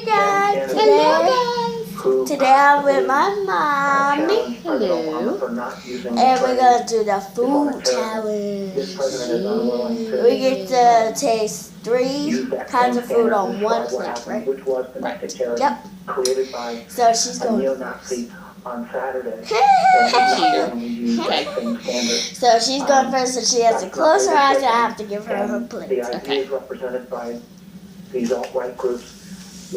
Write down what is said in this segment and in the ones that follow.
guys. Today I'm with my mommy. Hello. And we're gonna do the food challenge. We get to taste 3 kinds of food on one plate, right? Right. Yep. So she's going. On Saturday. Okay. So she's going first, so she has to close her eyes, and I have to give her her plate. The idea Okay. is represented by these alt-right groups.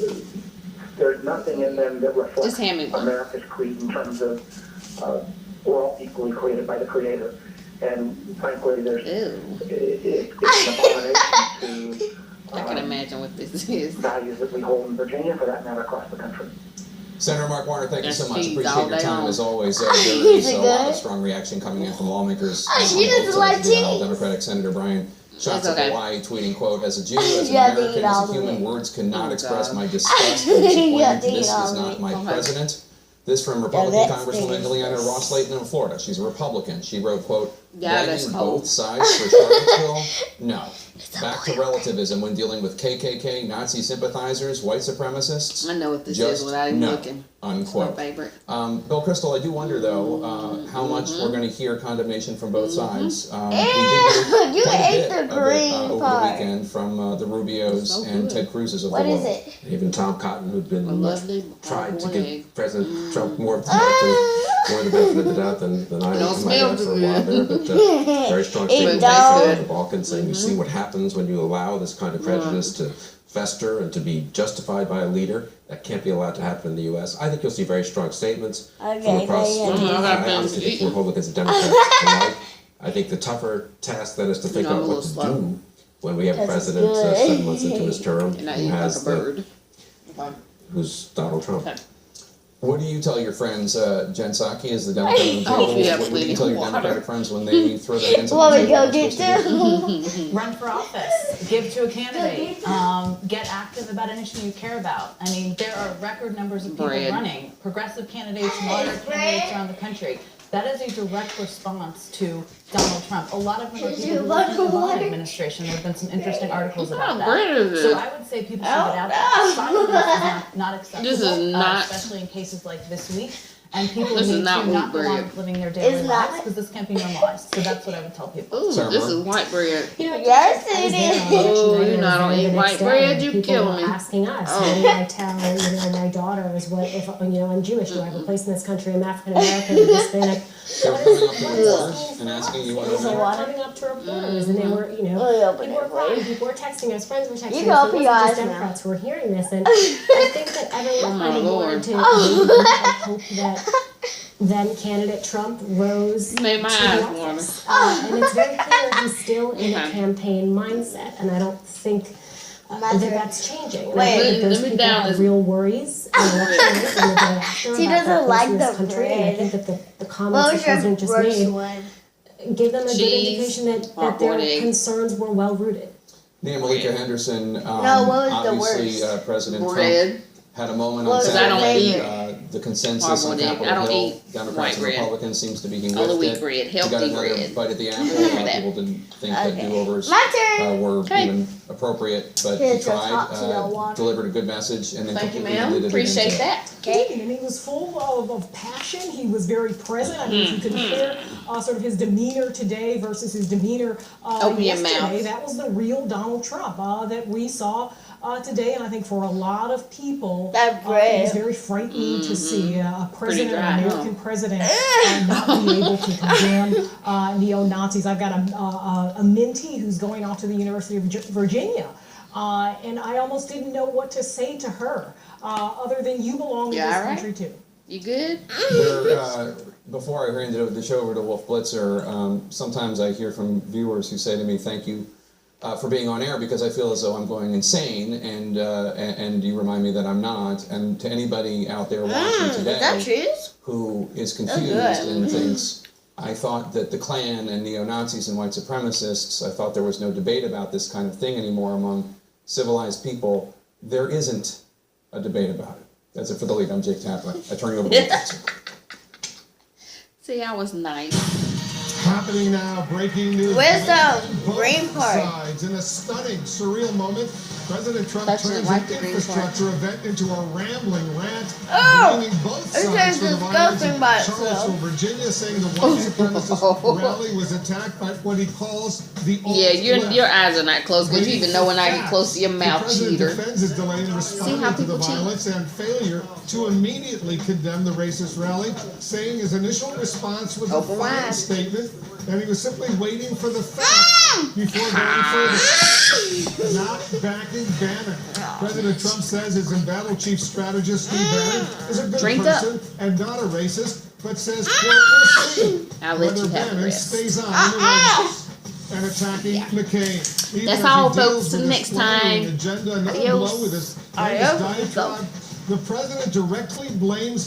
There's nothing in them that reflects Just hand me one. America's creed in terms of we're all equally created by the Creator. And frankly, there's Ew. it's an abomination to I can imagine what this is. values that we hold in Virginia, for that matter, across the country. Senator Mark Warner, thank you so much. Cheese Appreciate all your day time long. as always. There Is is it a lot of good? strong reaction coming in from lawmakers. She doesn't both like sides of the aisle. cheese. Democratic Senator Brian Schatz It's of okay. Hawaii tweeting, quote, as a Jew, as an You have to American, eat all as a the human, way. words cannot Oh, express God. my disgust You and have disappointment. to eat This all is the not my way. president. This from Republican next Congresswoman thing is Ileana this. Ross Layton of Florida. She's a Republican. She wrote, quote, Yeah, that's blaming cold. both sides for Charlottesville? No. Back to relativism when dealing with KKK, Nazi sympathizers, white supremacists? I know what this Just is without even no. looking. It's my Unquote. favorite. Bill Crystal, I do wonder though how much we're going to hear condemnation from both sides. We did hear You quite a ate bit the of it green over the part. weekend from the Rubios So and good. Ted Cruz's of What the is world. it? Even Tom Cotton, who'd A been lovely tried to hard-boiled give egg. President Trump more of the benefit of the doubt than I Don't might smell have too for a while there. good. But very strong It statement don't. from the Balkans saying you see what happens when you allow this kind of prejudice to fester and to be justified by a leader. That can't be allowed to happen in the U.S. I think you'll see very strong statements Okay, from across now you the have to eat. I honestly think Eating. Republicans and Democrats alike. I think the tougher task then is to think I'm a out little what to slow. do when we have a Because it's president good. 7 months into his term And I who eat like a has the bird. who's Donald Trump. Okay. What do you tell your friends, Jen Psaki is the Democrat on the Oh, table? yeah, What do you please. tell your Water. Democratic friends when they throw their hands up What and we say, go "What am I get supposed to do?" to? Run for office, give to a candidate, get active about an issue you care about. I mean, there are record numbers of people Bread. running, progressive candidates, moderate candidates around the country. That is a direct response to Donald Trump. A lot of them are Did people you who want worked in the water? Biden administration. There have been some interesting articles What about kind of bread is that. So this? I would say people should Oh, get out no. there. Silence is not acceptable, This is not- especially in cases like this week. And people This is need not to wheat not go on bread. living their daily It's lives not. because this can't be normalized. So that's what I would tell people. Ooh, Sarah this Moore? is white bread. Yes, I was it there on is. election Oh, night, you're and not I was gonna there eat the white next day, bread? and You people kill were me. asking us, Oh. what do I tell my daughters? What if I'm Jewish? Do I have a place in this country? I'm African American, I'm Hispanic. They were coming up to reporters and asking you what They to were do. coming up to reporters, and they were, Oh, yeah, but people were it crying, was- people were texting us, friends were texting You us. can It open your wasn't just eyes now. Democrats who were hearing this, and I think that everyone Oh, my kind of Lord. wanted to maybe hope that then candidate Trump rose Made my to the eyes office. water. And it's very clear he's still in a Okay. campaign mindset, and I don't think My that turn. that's changing. And Wait, I think that those let me people down have this- real worries in the election night and the day after She about doesn't their place like in this the country. And I bread. think that the What comments the was your president just worst made one? gave them a good Cheese, indication that their hard-boiled egg. concerns were well rooted. Nia Malika Henderson, No, what was the obviously worst? President Trump Bread. had a moment What on was your Saturday. favorite? The consensus on Hard-boiled egg. I Capitol don't Hill, eat Democrats white and bread. Republicans, seems to be he All the whiffed wheat it. bread, He got healthy another bread. bite at the apple. A Remember lot of that. people didn't think Okay. that do-overs My turn. were Okay. even appropriate, but he Here's your tried, hot tea water. delivered a good message, and then Thank you, completely ma'am. did it Appreciate again. that. Okay. And he was full of passion. He was very present. I mean, if you Hmm. compare sort of his demeanor today versus his demeanor Open your yesterday, mouth. that was the real Donald Trump that we saw today. And I think for a lot of people, That it bread. was very frightening to see a president, dry, an huh? American president, not be able to condemn neo-Nazis. I've got a mentee who's going off to the University of Virginia. And I almost didn't know what to say to her, other than you belong in You this all right? country too. You good? There, before I hand the show over to Wolf Blitzer, sometimes I hear from viewers who say to me, "Thank you for being on air," because I feel as though I'm going insane, and you remind me that I'm not. And to anybody out there watching Is that today cheese? who is confused good. and thinks, "I thought that the Klan and neo-Nazis and white supremacists, I thought there was no debate about this kind of thing anymore among civilized people," there isn't a debate about it. That's it for the lead. I'm Jake Tapper. I turn you over to Wolf Blitzer. See, I was nice. Happening now, breaking news. Where's the Both green part? sides in a stunning, surreal moment President Trump That's turns like an the green infrastructure event into a rambling rant, Oh, blaming both it sides tastes for the violence disgusting in by Charlottesville, itself. Virginia, saying the white supremacist rally was attacked by what he calls the Yeah, alt-left. your eyes are not closed because you even know when I get close to your The mouth, president cheater. defends his delay in how responding to the people cheat. violence and failure to immediately condemn the racist rally, saying his initial response was Open a final wide. statement, and he was simply waiting for the facts before going further. Not backing Bannon. President Trump says his embattled chief strategist, Steve Bannon, is a good Drink up. person and not a racist, but says, quote, we'll see I'll let whether you have the Bannon rest. stays on in the White House and attacking McCain. Even That's as all, he deals folks. Till with next his slandering time. agenda, another Adios. blow with his Adios. latest diatribe, the president directly blames